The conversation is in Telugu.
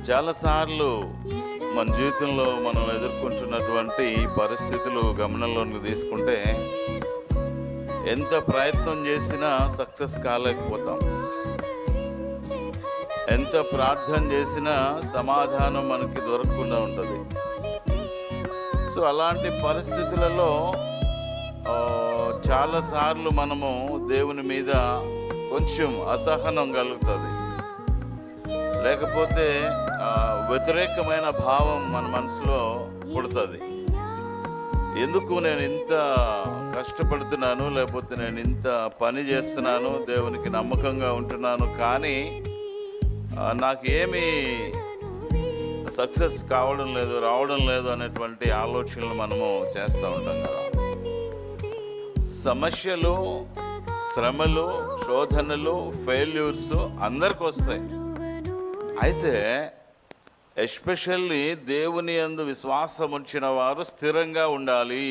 చాలాసార్లు మన జీవితంలో మనం ఎదుర్కొంటున్నటువంటి పరిస్థితులు గమనంలోకి తీసుకుంటే ఎంత ప్రయత్నం చేసినా సక్సెస్ కాలేకపోతాం. ఎంత ప్రార్థన చేసినా సమాధానం మనకి దొరకకుండా ఉంటుంది. సో అలాంటి పరిస్థితులలో చాలాసార్లు మనము దేవుని మీద కొంచెం అసహనం కలుగుతుంది, లేకపోతే వ్యతిరేకమైన భావం మన మనసులో పుడుతుంది. ఎందుకు నేను ఇంత కష్టపడుతున్నాను, లేకపోతే నేను ఇంత పని చేస్తున్నాను, దేవునికి నమ్మకంగా ఉంటున్నాను, కానీ నాకు ఏమీ సక్సెస్ కావడం లేదు, రావడం లేదు అనేటువంటి ఆలోచనలు మనము చేస్తూ ఉంటాం కదా. సమస్యలు, శ్రమలు, శోధనలు, ఫెయిల్యూర్స్ అందరికి వస్తాయి. అయితే ఎస్పెషల్లీ దేవుని యందు విశ్వాసం ఉంచిన వారు స్థిరంగా ఉండాలి.